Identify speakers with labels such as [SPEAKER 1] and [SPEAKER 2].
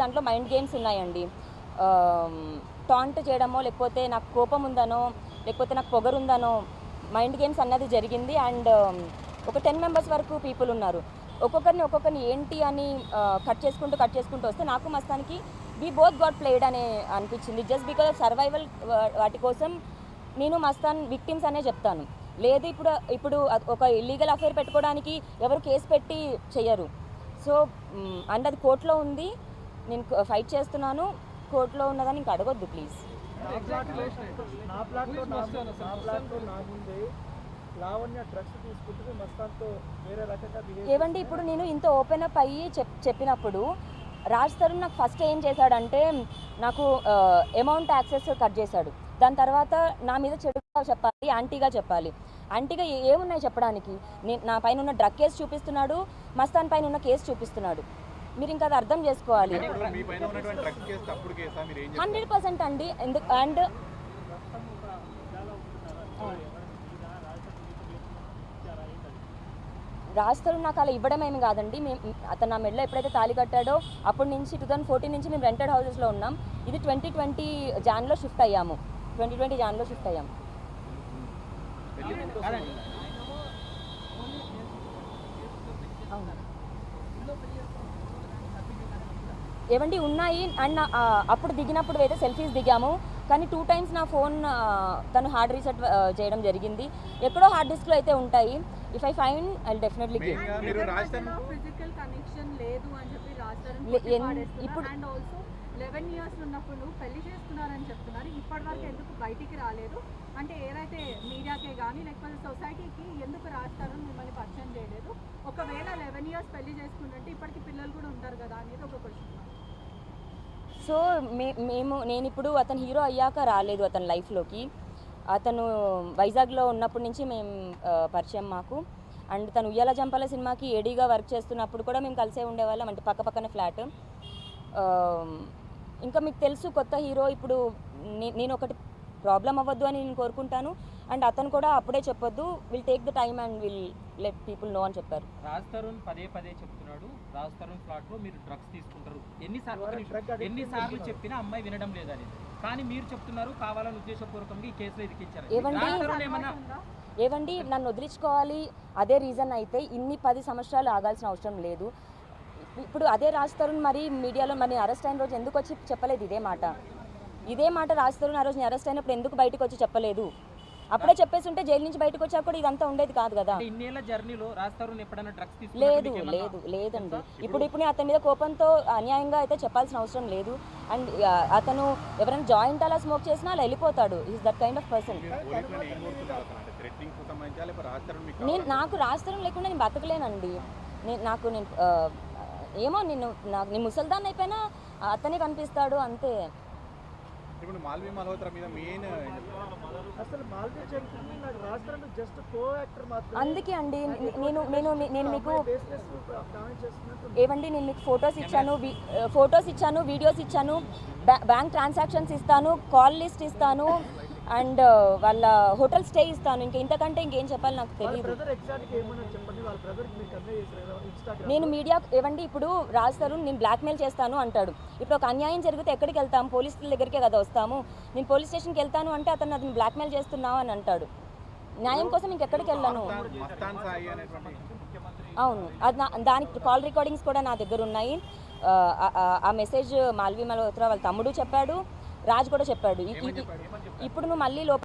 [SPEAKER 1] దాంట్లో mind games ఉన్నాయండి. Taunt చేయడమో, లేకపోతే నాకు కోపం ఉందనో, లేకపోతే నాకు పొగరుందనో మైండ్ గేమ్స్ అన్నది జరిగింది. అండ్ ఒక 10 మెంబర్స్ వరకు పీపుల్ ఉన్నారు. ఒక్కొక్కరిని ఏంటి అని కట్ చేసుకుంటూ వస్తే నాకు మస్తానికి వీ బోత్ గాట్ ప్లేడ్ అనే అనిపించింది. జస్ట్ బికాజ్ ఆఫ్ సర్వైవల్ వాటి కోసం నేను మస్తాన్ విక్టిమ్స్ అనే చెప్తాను. లేదు ఇప్పుడు ఒక ఇల్లీగల్ అఫైర్ పెట్టుకోవడానికి ఎవరు కేసు పెట్టి చెయ్యరు. సో అండ్ అది కోర్టులో ఉంది, నేను ఫైట్ చేస్తున్నాను, కోర్టులో ఉన్నదని ఇంక అడగొద్దు ప్లీజ్. ఏవండి ఇప్పుడు నేను ఇంత ఓపెన్ అప్ అయ్యి చెప్పినప్పుడు రాజ్ తరుణ్ నాకు ఫస్ట్ ఏం చేశాడంటే నాకు అమౌంట్ యాక్సెస్ కట్ చేశాడు. దాని తర్వాత నా మీద చెడుగా చెప్పాలి, యాంటీగా చెప్పాలి. యాంటీగా ఏమున్నాయి చెప్పడానికి? నా పైన ఉన్న డ్రగ్ కేసు చూపిస్తున్నాడు, మస్తాన్ పైన ఉన్న కేసు చూపిస్తున్నాడు. మీరు ఇంకా అది అర్థం చేసుకోవాలి. 100% అండి. అండ్ రాజ్ తరుణ్ నాకు అలా ఇవ్వడం ఏమి కాదండి. అతను నా మెడలో ఎప్పుడైతే తాళి కట్టాడో అప్పటి నుంచి 2014 నుంచి మేము రెంటెడ్ హౌసెస్లో ఉన్నాం. ఇది 2020 జాన్లో షిఫ్ట్ అయ్యాము. ఏవండి ఉన్నాయి. అండ్ అప్పుడు దిగినప్పుడు అయితే సెల్ఫీస్ దిగాము, కానీ 2 times నా ఫోన్ తను హార్డ్ రీసెట్ చేయడం జరిగింది. ఎక్కడో హార్డ్ డిస్క్లో అయితే ఉంటాయి. If I find I definitely give.
[SPEAKER 2] ఇప్పుడు 11 years ఉన్నప్పుడు పెళ్లి చేసుకున్నారని చెప్తున్నారు. ఇప్పటివరకు ఎందుకు బయటికి రాలేదు? అంటే ఏదైతే మీడియాకే కానీ లేకపోతే సొసైటీకి ఎందుకు రాస్తారో మిమ్మల్ని పరిచయం చేయలేదు? ఒకవేళ 11 years పెళ్లి చేసుకుంటుంటే ఇప్పటికి పిల్లలు కూడా ఉంటారు కదా అనేది ఒక క్వశ్చన్.
[SPEAKER 1] సో నేను ఇప్పుడు అతను హీరో అయ్యాక రాలేదు అతని లైఫ్లోకి. అతను వైజాగ్లో ఉన్నప్పటి నుంచి మేము పరిచయం మాకు. అండ్ తను ఉయ్యాల జంపాల సినిమాకి ఏడీగా వర్క్ చేస్తున్నప్పుడు కూడా మేము కలిసే ఉండేవాళ్ళం, అంటే పక్కనే ఫ్లాట్. ఇంకా మీకు తెలుసు కొత్త హీరో. ఇప్పుడు నేను ఒకటి ప్రాబ్లం అవ్వద్దు అని నేను కోరుకుంటాను. అండ్ అతను కూడా అప్పుడే చెప్పొద్దు, will take the time and will let people know అని చెప్పారు.
[SPEAKER 3] రాజ్ తరుణ్ పదే చెప్తున్నాడు, రాజ్ తరుణ్ ఫ్లాట్లో మీరు డ్రగ్స్ తీసుకుంటారు. ఎన్నిసార్లు చెప్పినా అమ్మాయి వినడం లేదని, కానీ మీరు చెప్తున్నారు కావాలని ఉద్దేశపూర్వకంగా ఈ కేసులో ఇరికించారు.
[SPEAKER 1] ఏవండి నన్ను వదిలించుకోవాలి అదే రీజన్ అయితే ఇన్ని 10 సంవత్సరాలు ఆగాల్సిన అవసరం లేదు. ఇప్పుడు అదే రాజ్ తరుణ్ మరి మీడియాలో మరి అరెస్ట్ అయిన రోజు ఎందుకు వచ్చి చెప్పలేదు ఇదే మాట రాజ్ తరుణ్ ఆ రోజు అరెస్ట్ అయినప్పుడు ఎందుకు బయటకు వచ్చి చెప్పలేదు? అప్పుడే చెప్పేసి ఉంటే జైలు నుంచి బయటకు వచ్చాక కూడా ఇదంతా ఉండేది కాదు కదా. లేదండి. ఇప్పుడు అతని మీద కోపంతో అన్యాయంగా అయితే చెప్పాల్సిన అవసరం లేదు. అండ్ అతను ఎవరైనా జాయింట్ అలా స్మోక్ చేసినా అలా వెళ్ళిపోతాడు. Is that kind of person. నాకు రాజ్ తరుణ్ లేకుండా నేను బతకలేనండి. నేను ముసల్దాన్ని అయిపోయినా అతనే కనిపిస్తాడు అంతే.
[SPEAKER 4] ఇప్పుడు మాల్వి మల్హోత్రా మీద మెయిన్ అసలు మాల్వి చెప్తుంది నాకు రాష్ట్రంలో జస్ట్ కో యాక్టర్ మాత్రమే.
[SPEAKER 1] అందుకే అండి నేను మీకు ఏవండి నేను మీకు ఫొటోస్ ఇచ్చాను, వీడియోస్ ఇచ్చాను, బ్యాంక్ ట్రాన్సాక్షన్స్ ఇస్తాను, కాల్ లిస్ట్ ఇస్తాను, అండ్ వాళ్ళ హోటల్ స్టే ఇస్తాను. ఇంతకంటే ఇంకేం చెప్పాలి నాకు తెలియదు. నేను మీడియా ఏవండి ఇప్పుడు రాజ్ తరుణ్ నేను బ్లాక్మెయిల్ చేస్తాను అంటాడు. ఇప్పుడు ఒక అన్యాయం జరిగితే ఎక్కడికి వెళ్తాము? పోలీసుల దగ్గరికే కదా వస్తాము. నేను పోలీస్ స్టేషన్కి వెళ్తాను అంటే అతను అది బ్లాక్మెయిల్ చేస్తున్నావు అని అంటాడు. న్యాయం కోసం ఇంకెక్కడికి వెళ్ళాను. అవును, అది దానికి కాల్ రికార్డింగ్స్ కూడా నా దగ్గర ఉన్నాయి. ఆ మెసేజ్ మాల్వి మల్హోత్రా వాళ్ళ తమ్ముడు చెప్పాడు, రాజ్ కూడా చెప్పాడు. ఇప్పుడు నువ్వు మళ్ళీ